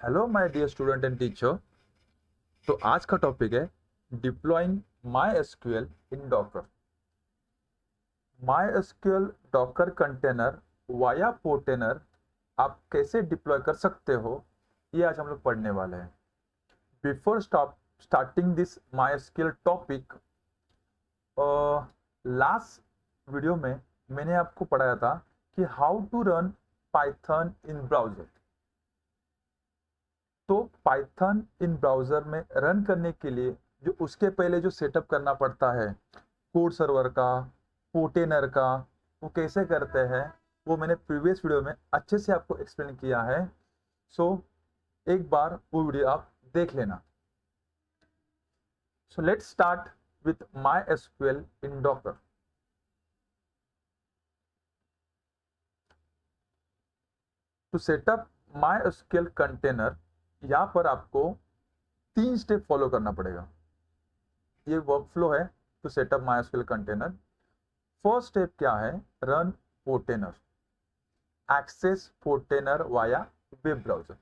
Hello my dear student and teacher. तो आज का टॉपिक है deploying my SQL in Docker. MySQL Docker container via Portainer आप कैसे डिप्लॉय कर सकते हो, ये आज हम लोग पढ़ने वाले हैं। Before starting this my SQL topic, last video में मैंने आपको पढ़ाया था कि how to run Python in browser. तो पाइथन इन ब्राउज़र में रन करने के लिए जो उसके पहले जो सेटअप करना पड़ता है कोड सर्वर का, पोर्टेनर का, वो कैसे करते हैं वो मैंने प्रीवियस वीडियो में अच्छे से आपको एक्सप्लेन किया है। सो एक बार वो वीडियो आप देख लेना। So let's start with my SQL in Docker. To setup my SQL container, यहाँ पर आपको 3 स्टेप फॉलो करना पड़ेगा। ये वर्कफ्लो है to setup my SQL container. First step क्या है? Run Portainer, access Portainer via web browser.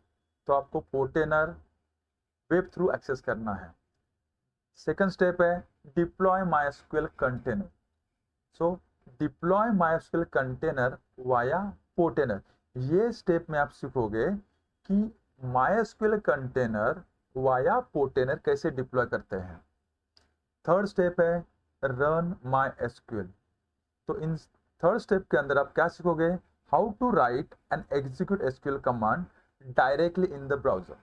तो आपको पोर्टेनर वेब थ्रू एक्सेस करना है। सेकंड स्टेप है deploy MySQL container. So deploy MySQL container via Portainer. ये स्टेप में आप सीखोगे कि माईएसक्यूएल कंटेनर वाया पोर्टेनर कैसे डिप्लॉय करते हैं। थर्ड स्टेप है रन माई एसक्यूएल। तो इन थर्ड स्टेप के अंदर आप क्या सीखोगे? How to write and execute SQL command directly in the browser.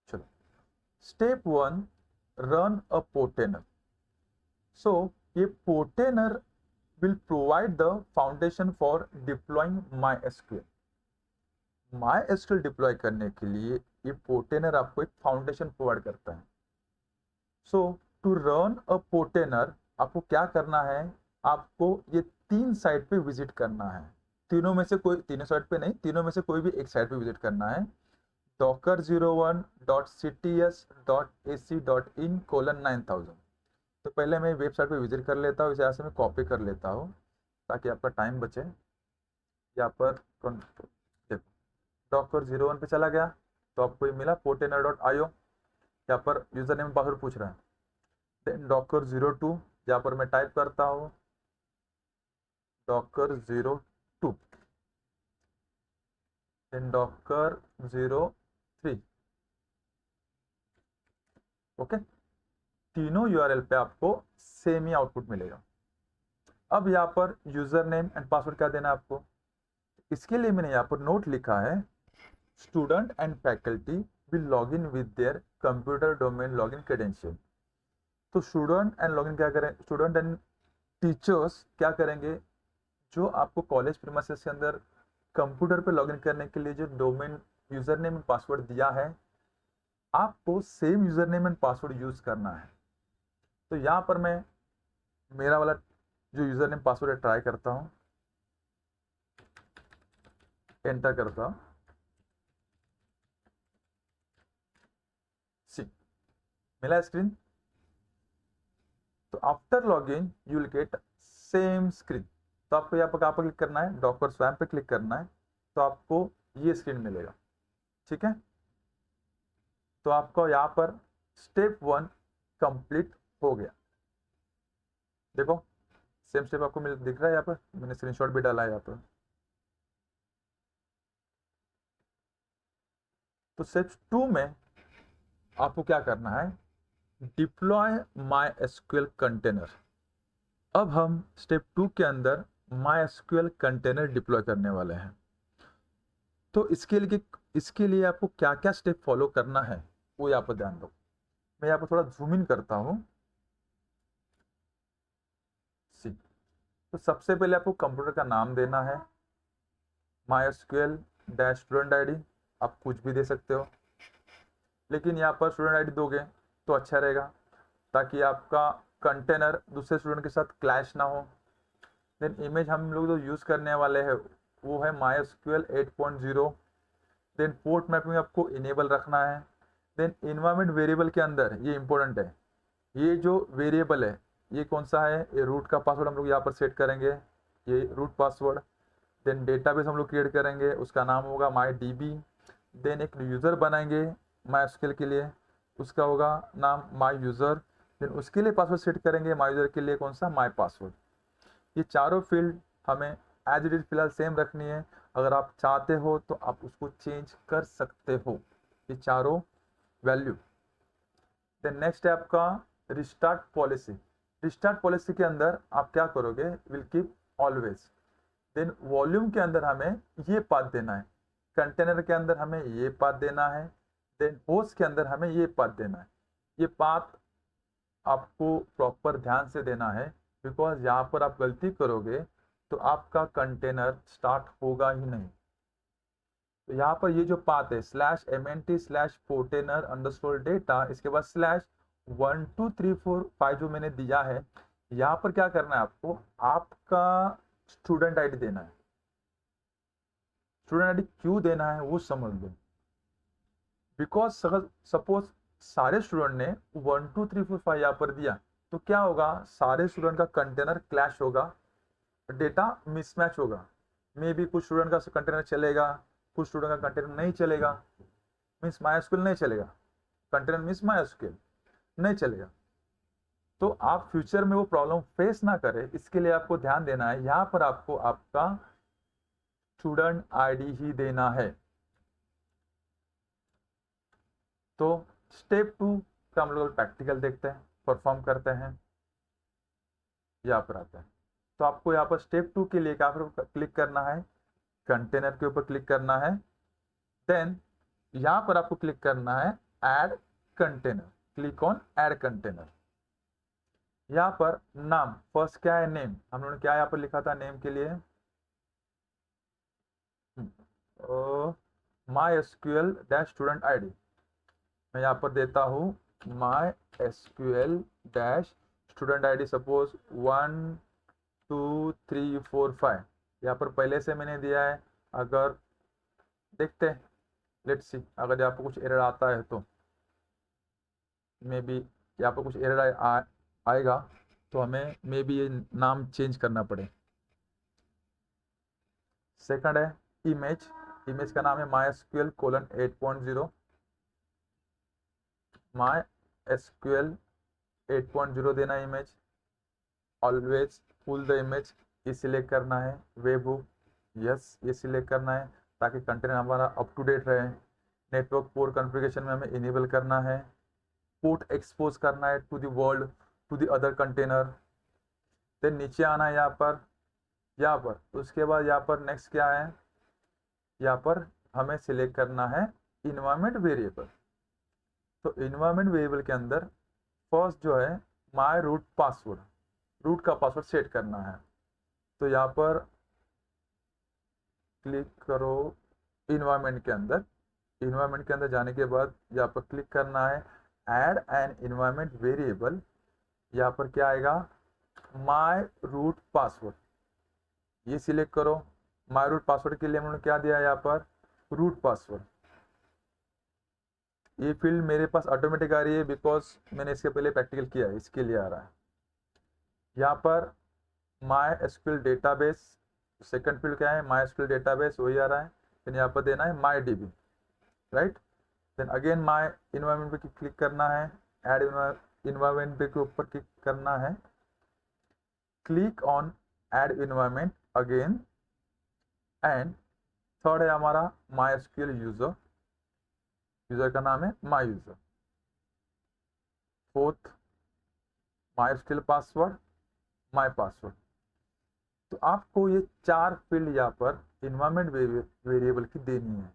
चलो, step 1, run a Portainer. So ये Portainer will provide the foundation for deploying MySQL. MySQL deploy करने के लिए ये पोर्टेनर आपको एक फाउंडेशन प्रोवाइड करता है। सो टू रन अ पोर्टेनर आपको क्या करना है? आपको ये 3 साइट पे विजिट करना है। तीनों में से कोई, तीनों साइट पे नहीं, तीनों में से कोई भी एक साइट पे विजिट करना है। docker01.cts.ac.in:9000। तो पहले मैं वेबसाइट पे विजिट कर लेता हूँ, इसे यहाँ से मैं कॉपी कर लेता हूँ ताकि आपका टाइम बचे। यहाँ पर देखो, docker01 पे चला गया तो आपको ये मिला portainer.io। यहाँ पर यूजर नेम पासवर्ड पूछ रहा है। देन docker02, यहाँ पर मैं टाइप करता हूँ docker02, देन docker03। ओके, तीनों यूआरएल पे आपको सेम ही आउटपुट मिलेगा। अब यहाँ पर यूजर नेम एंड पासवर्ड क्या देना है आपको? इसके लिए मैंने यहाँ पर नोट लिखा है student and faculty will log in with their computer domain login credential. तो स्टूडेंट एंड लॉगिन क्या करें? स्टूडेंट एंड टीचर्स क्या करेंगे? जो आपको कॉलेज प्रीमिसेस के अंदर कंप्यूटर पे लॉगिन करने के लिए जो domain user name and password दिया है, आपको same user name and password use करना है। तो यहाँ पर मैं मेरा वाला जो यूजर नेम पासवर्ड ट्राई करता हूँ, एंटर करता हूँ, सी मिला स्क्रीन। तो after login you will get same screen. तो आपको यहाँ पर कहाँ पर क्लिक करना है? डॉकर स्वैम पे क्लिक करना है, तो आपको ये स्क्रीन मिलेगा। ठीक है, तो आपको यहाँ पर स्टेप 1 कंप्लीट हो गया। देखो सेम स्टेप आपको मिल दिख रहा है, यहाँ पर मैंने स्क्रीनशॉट भी डाला है यहाँ पर। तो स्टेप 2 में आपको क्या करना है? Deploy my SQL container. अब हम स्टेप 2 के अंदर माई एसक्यूएल कंटेनर डिप्लॉय करने वाले हैं। तो इसके लिए आपको क्या क्या स्टेप फॉलो करना है वो यहाँ पर ध्यान दो। मैं यहाँ पर थोड़ा जूम इन करता हूँ। सी, तो सबसे पहले आपको कंप्यूटर का नाम देना है, my SQL dash student ID. आप कुछ भी दे सकते हो, लेकिन यहाँ पर स्टूडेंट आईडी दोगे तो अच्छा रहेगा ताकि आपका कंटेनर दूसरे स्टूडेंट के साथ क्लैश ना हो। देन इमेज हम लोग जो यूज़ करने वाले हैं वो है my SQL 8.0। Then port mapping आपको इनेबल रखना है। देन इन्वायरमेंट वेरिएबल के अंदर ये इंपॉर्टेंट है, ये जो वेरिएबल है ये कौन सा है? ये रूट का पासवर्ड हम लोग यहाँ पर सेट करेंगे, ये रूट पासवर्ड। देन डेटाबेस हम लोग क्रिएट करेंगे, उसका नाम होगा माई DB। देन एक यूज़र बनाएंगे माई एसक्यूएल के लिए, उसका होगा नाम माई यूज़र। देन उसके लिए पासवर्ड सेट करेंगे, माई यूज़र के लिए कौन सा, माई पासवर्ड। ये चारों फील्ड हमें एज इट इज फिलहाल सेम रखनी है। अगर आप चाहते हो तो आप उसको चेंज कर सकते हो, ये चारों वैल्यू। देन नेक्स्ट है आपका रिस्टार्ट पॉलिसी। रिस्टार्ट पॉलिसी के अंदर आप क्या करोगे, will keep always. Then volume के अंदर हमें ये पाथ देना है, कंटेनर के अंदर हमें ये पाथ देना है, देन होस्ट के अंदर हमें ये पाथ देना है। ये पाथ आपको प्रॉपर ध्यान से देना है, बिकॉज यहाँ पर आप गलती करोगे तो आपका कंटेनर स्टार्ट होगा ही नहीं। तो यहाँ पर ये जो पाथ है /mt/container_data, इसके बाद /12345 जो मैंने दिया है, यहाँ पर क्या करना है आपको, आपका स्टूडेंट आईडी देना है। स्टूडेंट आईडी क्यों देना है वो समझ लो। बिकॉज सपोज सारे स्टूडेंट ने 12345 यहाँ पर दिया, तो क्या होगा, सारे स्टूडेंट का कंटेनर क्लैश होगा, डेटा मिसमैच होगा। मे बी कुछ स्टूडेंट का कंटेनर चलेगा, कुछ स्टूडेंट का कंटेनर नहीं चलेगा, मीन्स माईएसक्यूएल नहीं चलेगा, कंटेनर मीन्स माईएसक्यूएल नहीं चलेगा। तो आप फ्यूचर में वो प्रॉब्लम फेस ना करें, इसके लिए आपको ध्यान देना है, यहाँ पर आपको आपका स्टूडेंट आईडी ही देना है। तो स्टेप 2 का हम लोग प्रैक्टिकल देखते हैं, परफॉर्म करते हैं। यहाँ पर आता है, तो आपको यहाँ पर स्टेप 2 के लिए क्या पर क्लिक करना है, कंटेनर के ऊपर क्लिक करना है। देन यहाँ पर आपको क्लिक करना है add container, click on add container. यहाँ पर नाम फर्स्ट क्या है, नेम, हम लोगों ने क्या यहाँ पर लिखा था नेम के लिए, MySQL-student-id। मैं यहाँ पर देता हूँ MySQL-student-id, सपोज 1 2 3 4 5 यहाँ पर पहले से मैंने दिया है। अगर देखते हैं, लेट्स सी, अगर यहाँ पर कुछ एरर आता है तो मे बी यहाँ पर कुछ एरर आएगा, तो हमें मे बी ये नाम चेंज करना पड़े। सेकंड है इमेज, इमेज का नाम है MySQL:8.0, MySQL 8.0 देना है image. Always pull the image, ये सिलेक्ट करना है। वेबहुक, यस, ये सिलेक्ट करना है ताकि कंटेनर हमारा अप टू डेट रहे। नेटवर्क पोर्ट कॉन्फ़िगरेशन में हमें इनेबल करना है। पोर्ट एक्सपोज करना है to the world, to the other container. Then नीचे आना है यहाँ पर, उसके बाद यहाँ पर नेक्स्ट क्या है, यहाँ पर हमें सिलेक्ट करना है इन्वायरमेंट वेरिएबल। तो इन्वायरमेंट वेरिएबल के अंदर फर्स्ट जो है माय रूट पासवर्ड, रूट का पासवर्ड सेट करना है। तो यहाँ पर क्लिक करो इन्वायरमेंट के अंदर। इन्वायरमेंट के अंदर जाने के बाद यहाँ पर क्लिक करना है ऐड एन इन्वायरमेंट वेरिएबल। यहाँ पर क्या आएगा, माय रूट पासवर्ड, ये सिलेक्ट करो। माय रूट पासवर्ड के लिए हमने क्या दिया है यहाँ पर, रूट पासवर्ड। ये फील्ड मेरे पास ऑटोमेटिक आ रही है बिकॉज मैंने इसके पहले प्रैक्टिकल किया है, इसके लिए आ रहा है। यहाँ पर my SQL database, second field क्या है, माई एसक्यूएल डेटाबेस, वही आ रहा है। देन यहाँ पर देना है my DB, right. Then again my environment पे क्लिक करना है, ऐड इन्वायरमेंट पे के ऊपर क्लिक करना है, click on add environment again. And third है हमारा माई एसक्यूएल यूजर, यूजर का नाम है my user. Fourth my SQL password, my password. तो आपको ये चार फील्ड यहाँ पर इन्वायरमेंट वेरिएबल की देनी है।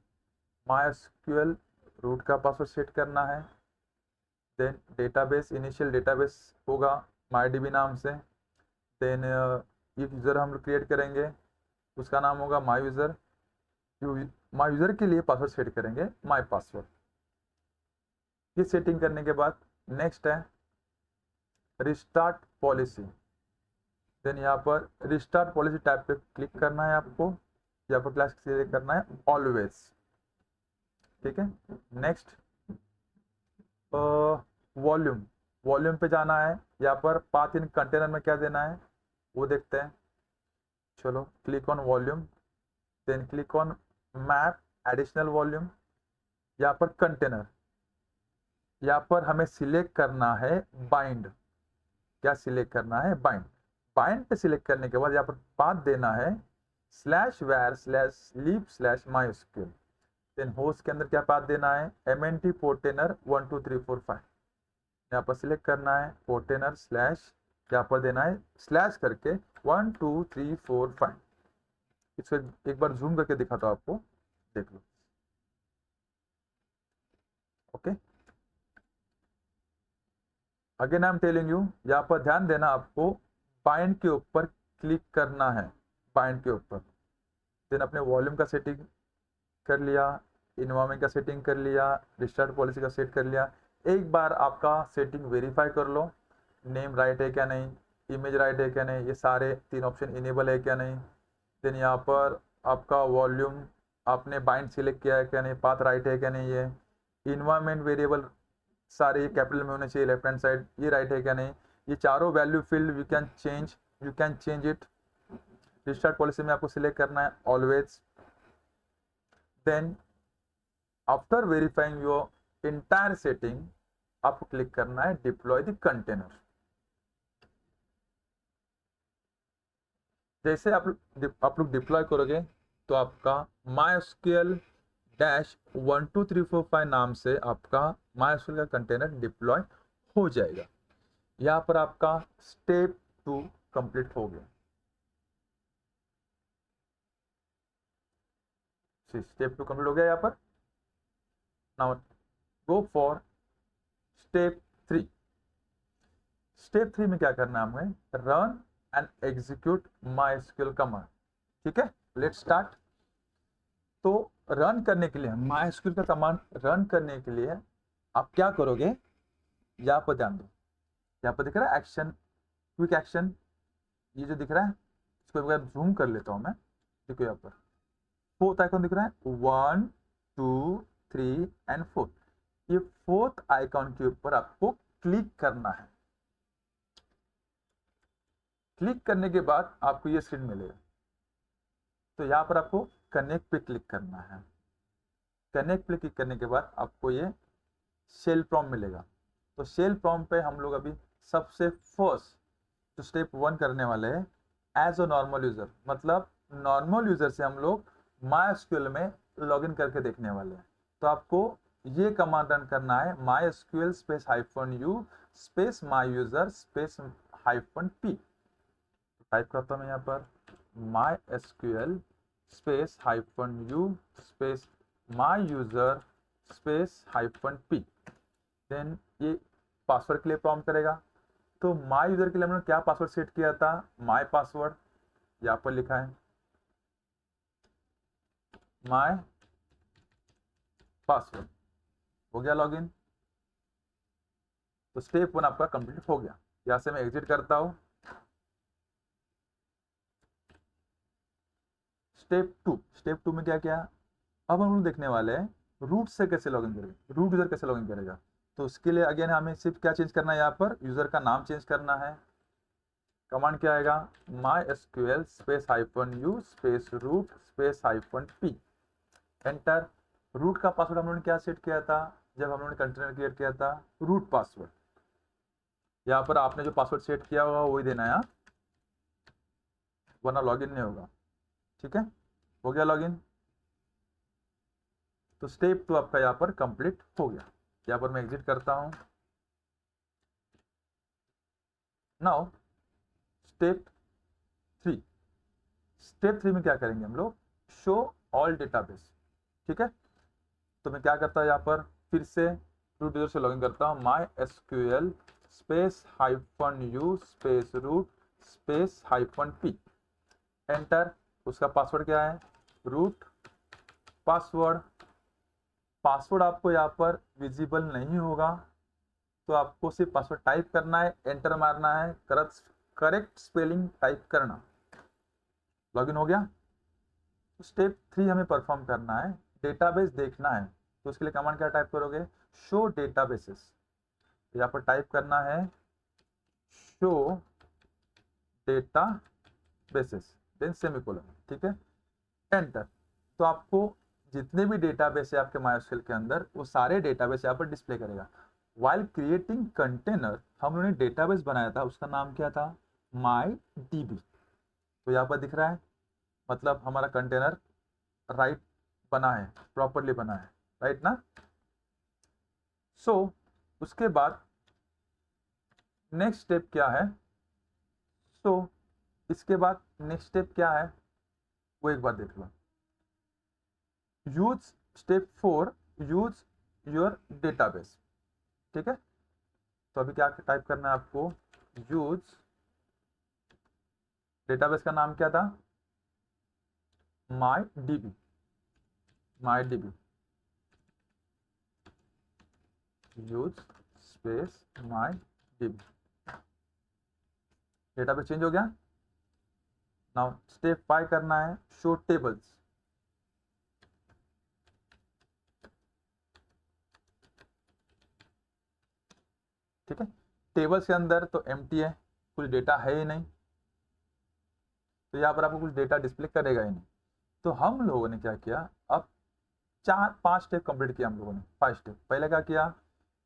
माई एसक्यूएल रूट का पासवर्ड सेट करना है। देन डेटाबेस, इनिशियल डेटाबेस होगा माई DB नाम से। देन एक यूज़र हम लोग क्रिएट करेंगे, उसका नाम होगा माई यूज़र। माई यूज़र के लिए पासवर्ड सेट करेंगे माई पासवर्ड। ये सेटिंग करने के बाद नेक्स्ट है रिस्टार्ट पॉलिसी। देन यहाँ पर रिस्टार्ट पॉलिसी टैब पे क्लिक करना है आपको, यहाँ पर क्लास सिलेक्ट करना है ऑलवेज, ठीक है। नेक्स्ट वॉल्यूम, वॉल्यूम पे जाना है। यहाँ पर पाथ इन कंटेनर में क्या देना है वो देखते हैं। चलो click on volume. Then click on map additional volume, यहाँ पर कंटेनर, यहाँ पर हमें सिलेक्ट करना है बाइंड। क्या सिलेक्ट करना है? बाइंड। बाइंड पे सिलेक्ट करने के बाद यहाँ पर पाथ देना है /var/leap/mysql। देन होस्ट के अंदर क्या पाथ देना है? mnt portainer 1 2 3 4 5। यहाँ पर सिलेक्ट करना है portainer स्लैश, यहाँ पर देना है स्लैश करके 1 2 3 4 5। इसको एक बार जूम करके दिखाता हूँ आपको, देख लो। Okay, again I am telling you, यहाँ पर ध्यान देना, आपको बाइंड के ऊपर क्लिक करना है, बाइंड के ऊपर। देन अपने वॉल्यूम का सेटिंग कर लिया, इन्वायरमेंट का सेटिंग कर लिया, रिस्टार्ट पॉलिसी का सेट कर लिया। एक बार आपका सेटिंग वेरीफाई कर लो, नेम राइट है क्या नहीं, इमेज राइट है क्या नहीं, ये सारे 3 ऑप्शन इनेबल है क्या नहीं। देन यहाँ पर आपका वॉल्यूम आपने बाइंड सिलेक्ट किया है क्या नहीं, पाथ राइट है क्या नहीं, ये इन्वायरमेंट वेरिएबल सारे ये कैपिटल में होने चाहिए, लेफ्ट हैंड साइड ये राइट है क्या नहीं, ये चारों value field you can change it. Restart policy में आपको सिलेक्ट करना है always. Then after verifying your entire setting, आपको क्लिक करना है डिप्लॉय द कंटेनर। जैसे आप लोग डिप्लॉय करोगे तो आपका MySQL -1 2 3 4 5 नाम से आपका MySQL का कंटेनर डिप्लॉय हो जाएगा। यहाँ पर आपका स्टेप 2 कंप्लीट हो गया। स्टेप 2 कंप्लीट हो गया। यहाँ पर now go for step 3। Step 3 में क्या करना है हमें? Run and execute MySQL command. ठीक है, लेट्स स्टार्ट। तो रन करने के लिए, MySQL का कमांड रन करने के लिए आप क्या करोगे? यहाँ पर ध्यान दो, यहाँ पर दिख रहा है एक्शन, क्विक एक्शन, ये जो दिख रहा है इसको एक बार जूम कर लेता हूं मैं। देखो यहाँ पर 4th आइकॉन दिख रहा है, 1 2 3 एंड 4। ये 4th आइकॉन के ऊपर आपको क्लिक करना है। क्लिक करने के बाद आपको ये स्क्रीन मिलेगा। तो यहाँ पर आपको कनेक्ट पे क्लिक करना है। कनेक्ट पे क्लिक करने के बाद आपको ये शेल प्रॉम्प्ट मिलेगा। तो शेल प्रॉम्प्ट पे हम लोग अभी सबसे फर्स्ट जो स्टेप 1 करने वाले हैं, एज अ नॉर्मल यूजर, मतलब नॉर्मल यूजर से हम लोग MySQL में लॉगिन करके देखने वाले हैं। तो आपको ये कमांड रन करना है, MySQL -u -myuser -p। Type करता हूं मैं यहाँ पर MySQL -u -myuser -p। Then ये पासवर्ड के लिए प्रॉम्प्ट करेगा। तो माई यूजर के लिए हमने क्या पासवर्ड सेट किया था? माई पासवर्ड, यहाँ पर लिखा है माई पासवर्ड। हो गया लॉगिन। तो स्टेप 1 आपका कंप्लीट हो गया। यहां से मैं एग्जिट करता हूं। स्टेप 2 में क्या किया? अब हम लोग देखने वाले हैं रूट से कैसे लॉगिन करेंगे, रूट यूजर कैसे लॉगिन करेगा। तो उसके लिए अगेन हमें सिर्फ क्या चेंज करना है, यहाँ पर यूजर का नाम चेंज करना है। कमांड क्या आएगा? MySQL -u root -p। Enter. Root का पासवर्ड हम लोगों ने क्या सेट किया था जब हम लोगों ने कंटेनर क्रिएट किया था? Root password. यहाँ पर आपने जो पासवर्ड सेट किया होगा वही देना है, वरना लॉगिन नहीं होगा। ठीक है, हो गया लॉगिन। तो स्टेप 2 आपका यहाँ पर कंप्लीट हो गया। यहाँ पर मैं एग्जिट करता हूं। Now step 3। स्टेप 3 में क्या करेंगे हम लोग? Show all database. ठीक है, तो मैं क्या करता हूँ, यहाँ पर फिर से रूट यूजर से लॉगिन करता हूँ। MySQL -u root -p। Enter. उसका पासवर्ड क्या है? Root password. पासवर्ड आपको यहाँ पर विजिबल नहीं होगा, तो आपको सिर्फ पासवर्ड टाइप करना है, एंटर मारना है, करेक्ट स्पेलिंग टाइप करना। लॉगिन हो गया। स्टेप 3 हमें परफॉर्म करना है, डेटाबेस देखना है। तो उसके लिए कमांड क्या टाइप करोगे? Show databases. यहाँ पर टाइप करना है शो डेटाबेसेस, देन सेमीकोलन। ठीक है, एंटर। तो आपको जितने भी डेटाबेस है आपके MySQL के अंदर वो सारे डेटाबेस यहाँ पर डिस्प्ले करेगा। वाइल क्रिएटिंग कंटेनर हम लोगों ने डेटाबेस बनाया था, उसका नाम क्या था, MyDB। तो यहाँ पर दिख रहा है, मतलब हमारा कंटेनर राइट बना है, प्रॉपरली बना है, राइट ना। सो उसके बाद नेक्स्ट स्टेप क्या है, इसके बाद नेक्स्ट स्टेप क्या है वो एक बार देख लो। Use step 4, use your database. ठीक है, तो अभी क्या टाइप करना है आपको, यूज डेटाबेस का नाम क्या था, MyDB। Use space MyDB। Database change हो गया। नाउ स्टेप 5 करना है, शो टेबल्स। ठीक है, टेबल्स के अंदर तो एम्प्टी है, कुछ डेटा है ही नहीं, तो यहाँ पर आपको कुछ डेटा डिस्प्ले करेगा ही नहीं। तो हम लोगों ने क्या किया, अब 4-5 स्टेप कंप्लीट किया हम लोगों ने। 5 स्टेप, पहले क्या किया,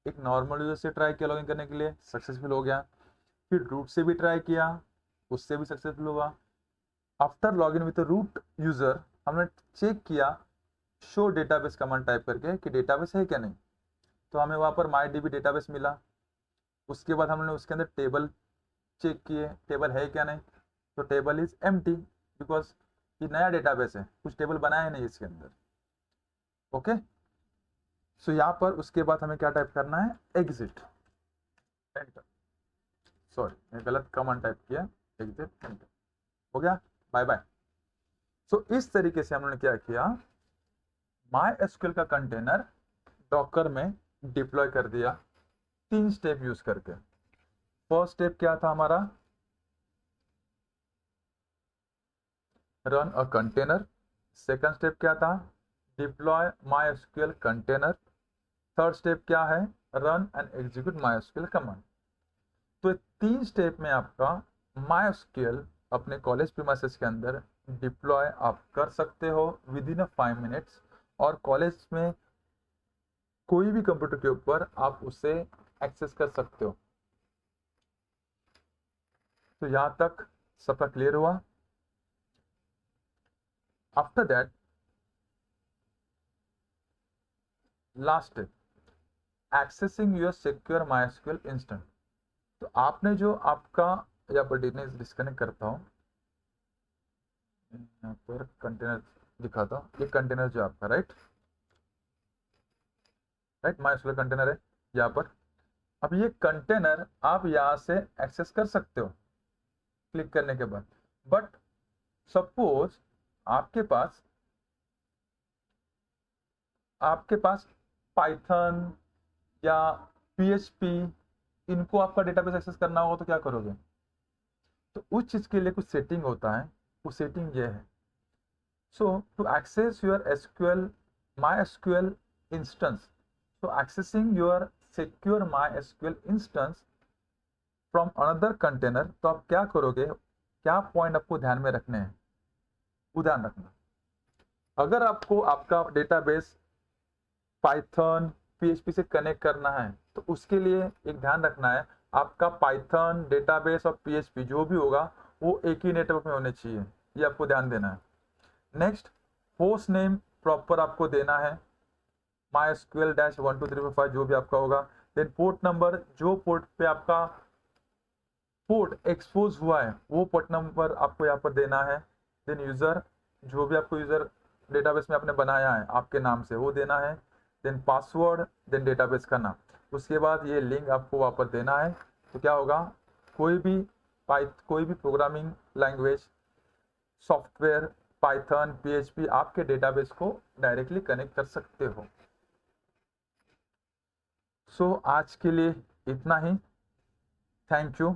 एक नॉर्मल यूजर से ट्राई किया लॉगिन करने के लिए, सक्सेसफुल हो गया। फिर रूट से भी ट्राई किया, उससे भी सक्सेसफुल हुआ। After login with root user हमने चेक किया शो डेटाबेस कमांड टाइप करके कि डेटाबेस है क्या नहीं, तो हमें वहाँ पर MyDB डेटाबेस मिला। उसके बाद हमने उसके अंदर टेबल चेक किए, टेबल है क्या नहीं, तो टेबल इज एम्प्टी बिकॉज ये नया डेटाबेस है, कुछ टेबल बनाया नहीं इसके अंदर। ओके, सो यहाँ पर उसके बाद हमें क्या टाइप करना है, एग्जिट एंटर। सॉरी मैं गलत कमांड टाइप किया, एग्जिट एंटर हो गया, बाय बाय। सो इस तरीके से हमने क्या किया, MySQL का कंटेनर डॉकर में डिप्लॉय कर दिया 3 स्टेप यूज करके। फर्स्ट स्टेप क्या था हमारा, run a container. Second step क्या था, deploy MySQL container. Third step क्या है, run and execute MySQL command. तो 3 स्टेप में आपका MySQL अपने कॉलेज प्रीमाइसेस के अंदर डिप्लॉय आप कर सकते हो विद इन 5 मिनट्स, और कॉलेज में कोई भी कंप्यूटर के ऊपर आप उसे एक्सेस कर सकते हो। तो यहां तक सबका क्लियर हुआ। After that last step, accessing your secure MySQL instant. तो आपने जो आपका, यहाँ पर डिस्कनेक्ट करता हूँ, यहाँ पर कंटेनर दिखाता हूँ, ये कंटेनर जो आपका राइट MySQL कंटेनर है यहाँ पर। अब ये कंटेनर आप यहाँ से एक्सेस कर सकते हो क्लिक करने के बाद, बट सपोज आपके पास पाइथन या PHP, इनको आपका डेटाबेस एक्सेस करना होगा तो क्या करोगे, तो उस चीज के लिए कुछ सेटिंग होता है, वो सेटिंग ये है। So to access your MySQL instance, so accessing your secure MySQL instance from another container, तो आप क्या करोगे, क्या पॉइंट आपको ध्यान में रखने हैं, उदाहरण रखना। अगर आपको आपका डेटाबेस पाइथन PHP से कनेक्ट करना है तो उसके लिए एक ध्यान रखना है, आपका पाइथन डेटाबेस और PHP जो भी होगा वो एक ही नेटवर्क में होने चाहिए, ये आपको ध्यान देना है। नेक्स्ट, होस्ट नेम प्रॉपर आपको देना है, MySQL-12345 जो भी आपका होगा। देन पोर्ट नंबर, जो पोर्ट पे आपका पोर्ट एक्सपोज हुआ है वो पोर्ट नंबर आपको यहाँ पर देना है। देन यूजर, जो भी आपको यूजर डेटाबेस में आपने बनाया है आपके नाम से वो देना है। देन पासवर्ड, देन डेटाबेस का नाम। उसके बाद ये लिंक आपको वहाँ पर देना है। तो क्या होगा, कोई भी programming language, software, Python PHP आपके डेटाबेस को डायरेक्टली कनेक्ट कर सकते हो। सो आज के लिए इतना ही, थैंक यू।